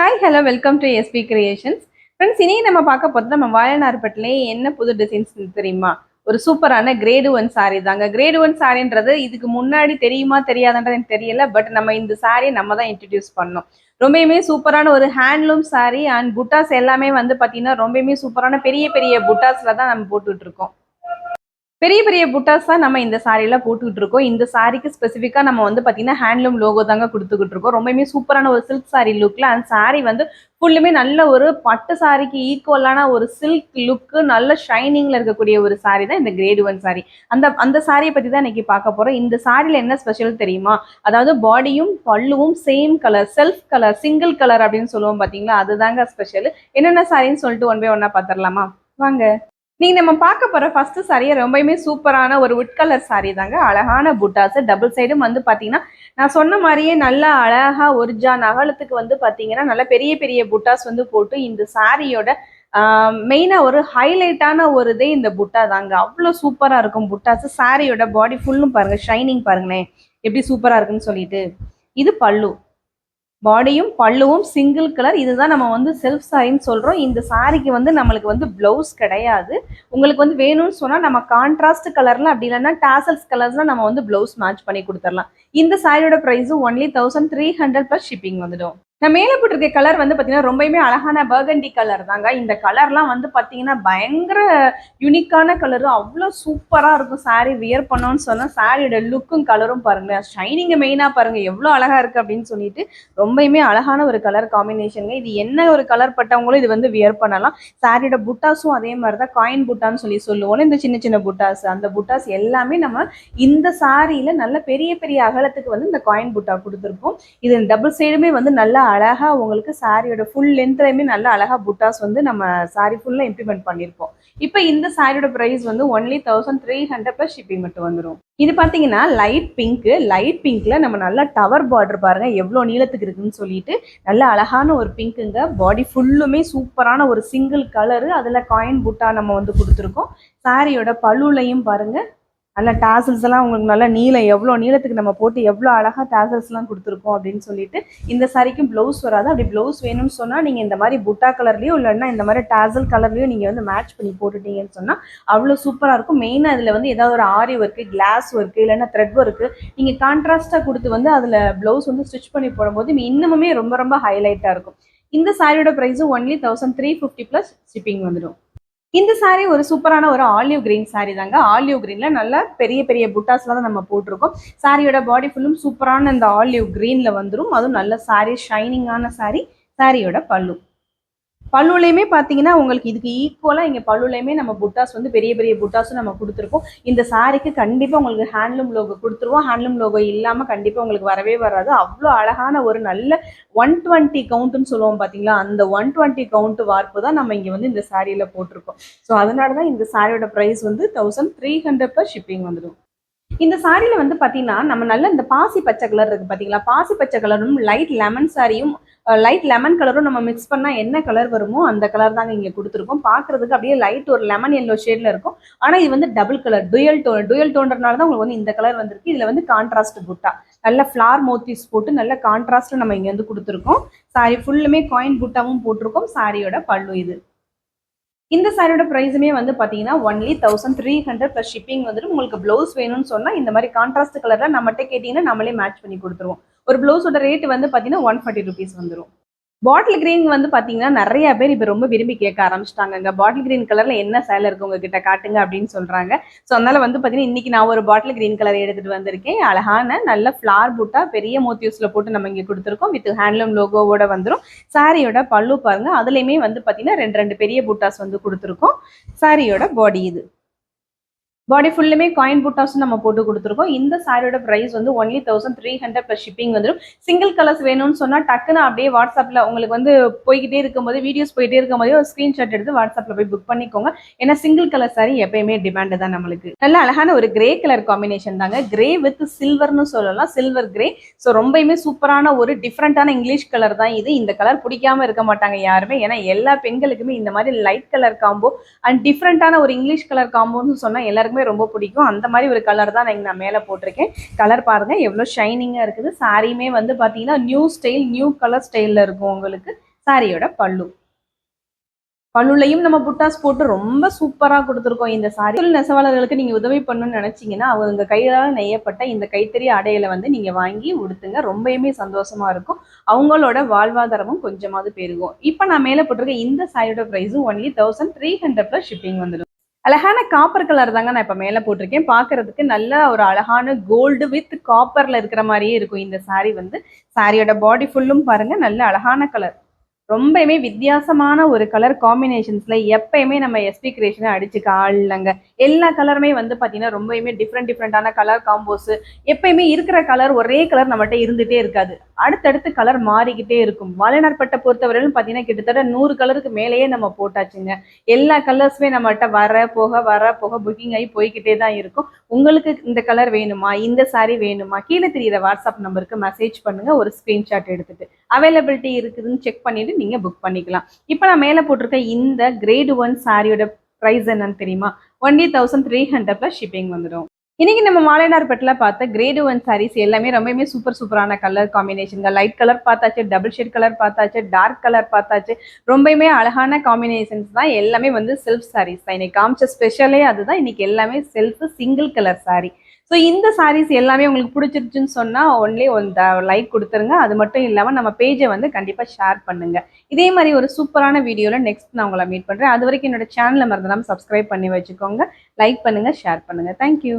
Hi hello welcome to SP creations. Friends, இனி நம்ம பார்க்க போகிறது நம்ம வாழைநார்பட்டிலே என்ன புது டிசைன்ஸ் தெரியுமா? ஒரு சூப்பரான கிரேடு ஒன் சாரீ தாங்க. கிரேடு ஒன் சாரின்றது இதுக்கு முன்னாடி தெரியுமா தெரியாதுன்றது எனக்கு தெரியல. பட் நம்ம இந்த சாரியை நம்ம தான் இன்ட்ரடியூஸ் பண்ணோம். ரொம்பவுமே சூப்பரான ஒரு ஹேண்ட்லூம் சாரீ அண்ட் புட்டாஸ் எல்லாமே வந்து பார்த்தீங்கன்னா ரொம்பவுமே சூப்பரான பெரிய பெரிய புட்டாஸில் தான் நம்ம போட்டுட்டு இருக்கோம். பெரிய பெரிய புட்டாஸ் தான் நம்ம இந்த சாரியில போட்டுக்கிட்டு இருக்கோம். இந்த சாரிக்கு ஸ்பெசிஃபிக்கா நம்ம வந்து பார்த்தீங்கன்னா ஹேண்ட்லூம் லோகோ தாங்க கொடுத்துக்கிட்டு இருக்கோம். ரொம்பவுமே சூப்பரான ஒரு சில்க் சாரி லுக்ல அந்த சாரி வந்து ஃபுல்லுமே நல்ல ஒரு பட்டு சாரிக்கு ஈக்குவலான ஒரு சில்க் லுக்கு நல்ல ஷைனிங்ல இருக்கக்கூடிய ஒரு சாரி தான் இந்த கிரேட் ஒன் சாரி. அந்த சாரியை பத்தி தான் இன்னைக்கு பார்க்க போறோம். இந்த சாரியில என்ன ஸ்பெஷல் தெரியுமா? அதாவது பாடியும் பல்லுவும் same colour, self colour, single colour அப்படின்னு சொல்லுவோம் பாத்தீங்களா, அதுதாங்க ஸ்பெஷல். என்னென்ன சாரின்னு சொல்லிட்டு ஒன் பை ஒன்னா பாத்திரலாமா? வாங்க. நீங்க நம்ம பார்க்க போற ஃபர்ஸ்ட் சாரியை ரொம்பவுமே சூப்பரான ஒரு உட் கலர் சாரி தாங்க. அழகான புட்டாஸ் டபுள் சைடும் வந்து பாத்தீங்கன்னா நான் சொன்ன மாதிரியே நல்லா அழகா ஒரிஜா நகலத்துக்கு வந்து பாத்தீங்கன்னா நல்ல பெரிய பெரிய புட்டாஸ் வந்து போட்டு இந்த சாரியோட மெயினா ஒரு ஹைலைட்டான ஒரு இதே இந்த புட்டா தாங்க. அவ்வளோ சூப்பரா இருக்கும் புட்டாஸ். சாரியோட பாடி ஃபுல்லும் பாருங்க, ஷைனிங் பாருங்களேன் எப்படி சூப்பரா இருக்குன்னு சொல்லிட்டு. இது பல்லு, பாடியும் பல்லுவும் சிங்கிள் கலர். இதுதான் நம்ம வந்து செல்ஃப் சாரின்னு சொல்றோம். இந்த சாரிக்கு வந்து நம்மளுக்கு வந்து பிளவுஸ் கிடையாது. உங்களுக்கு வந்து வேணும்னு சொன்னா நம்ம கான்ட்ராஸ்ட் கலர்ல அப்படி இல்லைன்னா டாசல்ஸ் கலர்ஸ்ல நம்ம வந்து பிளவுஸ் மேட்ச் பண்ணி கொடுத்துடலாம். இந்த சாரியோட பிரைஸ் ஒன்லி 1300 பிளஸ் ஷிப்பிங் வந்துடும். நான் மேலே போட்டிருக்க கலர் வந்து பார்த்தீங்கன்னா ரொம்பவுமே அழகான பர்கண்டி கலர் தாங்க. இந்த கலர்லாம் வந்து பார்த்தீங்கன்னா பயங்கர யூனிக்கான கலரு, அவ்வளோ சூப்பராக இருக்கும். சாரீ வியர் பண்ணோன்னு சொன்னால் சாரியோட லுக்கும் கலரும் பாருங்களேன், ஷைனிங்கை மெயினாக பாருங்கள் எவ்வளோ அழகாக இருக்குது அப்படின்னு சொல்லிட்டு ரொம்பவுமே அழகான ஒரு கலர் காம்பினேஷனுங்க. இது என்ன ஒரு கலர் பட்டவங்களும் இது வந்து வியர் பண்ணலாம். சாரியோட புட்டாஸும் அதே மாதிரி தான், காயின் புட்டான்னு சொல்லுவோம். இந்த சின்ன சின்ன புட்டாஸ், அந்த புட்டாஸ் எல்லாமே நம்ம இந்த சாரியில் நல்ல பெரிய பெரிய அகலத்துக்கு வந்து இந்த காயின் புட்டா கொடுத்துருக்கோம். இது டபுள் சைடுமே வந்து நல்லா அழகா உங்களுக்கு சாரியோட ஃபுல் லென்த்லயுமே நல்லா அழகா புட்டாஸ் வந்து நம்ம சாரி ஃபுல்லா இம்ப்ளிமெண்ட் பண்ணியிருப்போம். இப்போ இந்த சாரியோட பிரைஸ் வந்து ஒன்லி 1300 பிளஸ் ஷிப்பிங் மட்டும் வந்துடும். இது பார்த்தீங்கன்னா லைட் பிங்க்ல நம்ம நல்லா டவர் பார்டர் பாருங்க எவ்வளோ நீளத்துக்கு இருக்குன்னு சொல்லிட்டு நல்ல அழகான ஒரு பிங்க்குங்க. பாடி ஃபுல்லுமே சூப்பரான ஒரு சிங்கிள் கலரு, அதில் காயின் புட்டா நம்ம வந்து கொடுத்துருக்கோம். சாரியோட பல்லுலையும் பாருங்க நல்ல டாசல்ஸ் எல்லாம் உங்களுக்கு நல்ல நீளம், எவ்வளோ நீளத்துக்கு நம்ம போட்டு எவ்வளோ அழகாக டாசல்ஸ்லாம் கொடுத்துருக்கோம் அப்படின்னு சொல்லிட்டு. இந்த சாரிக்கும் ப்ளவுஸ் வராது. அப்படி ப்ளவுஸ் வேணும்னு சொன்னால் நீங்கள் இந்த மாதிரி புட்டா கலர்லையோ இல்லைன்னா இந்த மாதிரி டாசல் கலர்லையோ நீங்கள் வந்து மேட்ச் பண்ணி போட்டுட்டீங்கன்னு சொன்னால் அவ்வளோ சூப்பராக இருக்கும். மெயினாக அதில் வந்து ஏதாவது ஒரு ஆரி ஒர்க்கு, கிளாஸ் ஒர்க்கு இல்லைன்னா த்ரெட் ஒர்க்கு நீங்கள் கான்ட்ராஸ்ட்டாக கொடுத்து வந்து அதில் ப்ளவுஸ் வந்து ஸ்டிச் பண்ணி போடும்போது இன்னுமே ரொம்ப ரொம்ப ஹைலைட்டாக இருக்கும். இந்த சாரியோட ப்ரைஸும் ஒன்லி 1350 ப்ளஸ் ஷிப்பிங் வந்துடும். இந்த சாரி ஒரு சூப்பரான ஒரு ஆலிவ் கிரீன் சாரி தாங்க. ஆலிவ் கிரீன்ல நல்ல பெரிய பெரிய புட்டாஸ்ல தான் நம்ம போட்டிருக்கோம். சாரியோட பாடி ஃபுல்லும் சூப்பரான இந்த ஆலிவ் கிரீன்ல வந்துடும். அதுவும் நல்ல சாரி, ஷைனிங்கான சாரி. சாரியோட பல்லுலையுமே பார்த்தீங்கன்னா உங்களுக்கு இதுக்கு ஈக்குவலாக இங்கே பல்லுலையுமே நம்ம புட்டாஸ் வந்து பெரிய பெரிய புட்டாஸும் நம்ம கொடுத்துருக்கோம். இந்த சாரிக்கு கண்டிப்பாக உங்களுக்கு ஹேண்ட்லூம் லோகோ கொடுத்துருவோம். ஹேண்ட்லூம் லோகோ இல்லாமல் கண்டிப்பாக உங்களுக்கு வரவே வராது. அவ்வளோ அழகான ஒரு நல்ல 120 கவுண்ட்டுன்னு சொல்லுவோம் பார்த்தீங்களா, அந்த 120 கவுண்ட் வார்ப்பு தான் நம்ம இங்கே வந்து இந்த சாரியில் போட்டிருக்கோம். ஸோ அதனால தான் இந்த சாரியோட ப்ரைஸ் வந்து 1300 per ஷிப்பிங் வந்துடும். இந்த சாரியில வந்து பாத்தீங்கன்னா நம்ம நல்ல இந்த பாசி பச்சை கலர் இருக்கு பாத்தீங்களா, பாசி பச்சை கலரும் லைட் லெமன் சாரியும் லைட் லெமன் கலரும் நம்ம மிக்ஸ் பண்ணா என்ன கலர் வருமோ அந்த கலர் தாங்க இங்க கொடுத்துருக்கோம். பாக்குறதுக்கு அப்படியே லைட் ஒரு லெமன் எல்லோ ஷேட்ல இருக்கும். ஆனா இது வந்து டபுள் கலர், டுயல் டோன்றனால தான் உங்களுக்கு வந்து இந்த கலர் வந்திருக்கு. இதுல வந்து கான்ட்ராஸ்ட் புட்டா நல்ல ஃபிளார் மோத்திஸ் போட்டு நல்ல கான்ட்ராஸ்ட் நம்ம இங்க வந்து கொடுத்துருக்கோம். சாரி ஃபுல்லுமே காயின் புட்டாவும் போட்டிருக்கோம். சாரியோட பல்லு இது. இந்த சாரியோட ப்ரைஸுமே வந்து பார்த்தீங்கன்னா ஒன்லி 1300 ப்ளஸ் ஷிப்பிங் வந்துடும். உங்களுக்கு ப்ளவுஸ் வேணும்னு சொன்னால் இந்த மாதிரி கான்ட்ராஸ்ட் கலரில் நம்மகிட்ட கேட்டிங்கன்னா நம்மளே மேட்ச் பண்ணி கொடுத்துருவோம். ஒரு ப்ளவுஸோட ரேட் வந்து பார்த்தீங்கன்னா 140 rupees வந்துடும். பாட்டில் கிரீன் வந்து பாத்தீங்கன்னா நிறைய பேர் இப்ப ரொம்ப விரும்பி கேட்க ஆரம்பிச்சிட்டாங்க. பாட்டில் கிரீன் கலர்ல என்ன சேலை இருக்கு உங்ககிட்ட காட்டுங்க அப்படின்னு சொல்றாங்க. ஸோ அதனால வந்து பாத்தீங்கன்னா இன்னைக்கு நான் ஒரு பாட்டில் கிரீன் கலர் எடுத்துட்டு வந்திருக்கேன். அழகான நல்ல ஃபிளார் புட்டா பெரிய மோத்தியூஸ்ல போட்டு நம்ம இங்க கொடுத்துருக்கோம். வித் ஹேண்ட்லூம் லோகோவோட வந்துடும். சாரியோட பல்லு பாருங்க, அதுலயுமே வந்து பாத்தீங்கன்னா ரெண்டு பெரிய புட்டாஸ் வந்து கொடுத்துருக்கோம். சாரியோட பாடி இது. பாடி ஃபுல்லுமே காயின் புட்டாஸும் நம்ம போட்டு கொடுத்துருக்கோம். இந்த சாரியோட ப்ரைஸ் வந்து ஒன்லி 1300 ப்ளஸ் ஷிப்பிங் வந்துடும். சிங்கிள் கலர்ஸ் வேணும்னு சொன்னால் டக்குன்னு அப்படியே வாட்ஸ்அப்பில் உங்களுக்கு வந்து போய்கிட்டே இருக்கும்போது வீடியோஸ் போயிட்டே இருக்கும்போதே ஒரு ஸ்க்ரீன்ஷாட் எடுத்து வாட்ஸ்அப்பில் போய் புக் பண்ணிக்கோங்க. ஏன்னா சிங்கிள் கலர் சாரி எப்பயுமே டிமாண்டு தான் நம்மளுக்கு. நல்ல அழகான ஒரு கிரே கலர் காம்பினேஷன் தாங்க. கிரே வித் சில்வர்னு சொல்லலாம், சில்வர் கிரே. ஸோ ரொம்பயுமே சூப்பரான ஒரு டிஃப்ரெண்டான இங்கிலீஷ் கலர் தான் இது. இந்த கலர் பிடிக்காம இருக்க மாட்டாங்க யாருமே. ஏன்னா எல்லா பெண்களுக்குமே இந்த மாதிரி லைட் கலர் காம்போ அண்ட் டிஃப்ரெண்டான ஒரு இங்கிலீஷ் கலர் காம்போன்னு சொன்னால் எல்லாருக்கும் ரொம்ப பிடிக்கும். அந்த மாதிரி ஒரு கலர் தான் நான் மேலே போட்டிருக்கேன். கலர் பாருங்க எவ்வளோ ஷைனிங்காக இருக்குது. சாரியுமே வந்து பார்த்தீங்கன்னா நியூ ஸ்டைல், நியூ கலர் ஸ்டைலில் இருக்கும் உங்களுக்கு. சாரியோட பல்லு. பல்லுலையும் நம்ம புட்டாஸ் போட்டு ரொம்ப சூப்பரா கொடுத்துருக்கோம் இந்த சாரி. நெசவாளர்களுக்கு நீங்க உதவி பண்ணணும்னு நினைச்சீங்கன்னா அவங்க கையால் நெய்யப்பட்ட இந்த கைத்தறி ஆடைகளை வந்து நீங்க வாங்கி உடுத்துங்க. ரொம்பவுமே சந்தோஷமா இருக்கும். அவங்களோட வாழ்வாதாரமும் கொஞ்சமாவது பெருகும். இப்ப நான் மேல போட்டிருக்க இந்த சாரியோட பிரைஸ் ஒன்லி 1300 ஷிப்பிங் வந்துடும். அழகான காப்பர் கலர் தாங்க நான் இப்ப மேல போட்டிருக்கேன். பாக்குறதுக்கு நல்ல ஒரு அழகான கோல்டு வித் காப்பர்ல இருக்கிற மாதிரியே இருக்கும் இந்த சாரி வந்து. சாரியோட பாடி ஃபுல்லும் பாருங்க நல்ல அழகான கலர். ரொம்பவுமே வித்தியாசமான ஒரு கலர் காம்பினேஷன்ஸ்ல எப்பயுமே நம்ம எஸ்பி கிரியேஷனை அடிச்சுக்க ஆள் இல்லைங்க. எல்லா கலருமே வந்து பாத்தீங்கன்னா ரொம்பவுமே டிஃப்ரெண்டான கலர் காம்போஸ். எப்பயுமே இருக்கிற கலர் ஒரே கலர் நம்மகிட்ட இருந்துட்டே இருக்காது. அடுத்தடுத்து கலர் மாறிக்கிட்டே இருக்கும். வாழைநார்பட்டை பொறுத்தவரையிலும் பாத்தீங்கன்னா கிட்டத்தட்ட 100 கலருக்கு மேலேயே நம்ம போட்டாச்சுங்க. எல்லா கலர்ஸுமே நம்மகிட்ட வர போக புக்கிங் ஆகி போய்கிட்டே தான் இருக்கும். உங்களுக்கு இந்த கலர் வேணுமா, இந்த சாரி வேணுமா, கீழே தெரியுற வாட்ஸ்அப் நம்பருக்கு மெசேஜ் பண்ணுங்க. ஒரு ஸ்கிரீன்ஷாட் எடுத்துட்டு அவைலபிலிட்டி இருக்குதுன்னு செக் பண்ணிட்டு நீங்க புக் பண்ணிக்கலாம். இப்போ நான் மேல போட்டிருக்க இந்த கிரேட் 1 சாரியோட பிரைஸ் என்னன்னு தெரியுமா? ஒன்லி 1300 ஷிப்பிங் வந்துடும். இன்னைக்கு நம்ம மாலைநார்பட்டில் பார்த்த கிரேட் 1 சாரீஸ் எல்லாமே ரொம்பவே சூப்பரான கலர் காம்பினேஷன். லைட் கலர் பார்த்தாச்சு, டபுள் ஷேட் கலர் பார்த்தாச்சு, டார்க் கலர் பார்த்தாச்சு. ரொம்பவுமே அழகான காம்பினேஷன்ஸ் தான். எல்லாமே வந்து செல்ஃப் சாரீஸ் தான். இன்னைக்கு காமிச்ச ஸ்பெஷலே அதுதான். இன்னைக்கு எல்லாமே self single colour sorry. So இந்த சாரீஸ் எல்லாமே உங்களுக்கு பிடிச்சிருச்சுன்னு சொன்னால் ஒன்லி ஒரு லைக் கொடுத்துருங்க. அது மட்டும் இல்லாமல் நம்ம பேஜை வந்து கண்டிப்பாக ஷேர் பண்ணுங்க. இதே மாதிரி ஒரு சூப்பரான வீடியோவில் நெக்ஸ்ட் நான் உங்களை மீட் பண்ணுறேன். அது வரைக்கும் என்னோட சேனலை மறந்துடாமல் சப்ஸ்கிரைப் பண்ணி வச்சுக்கோங்க. லைக் பண்ணுங்க, ஷேர் பண்ணுங்க. தேங்க்யூ.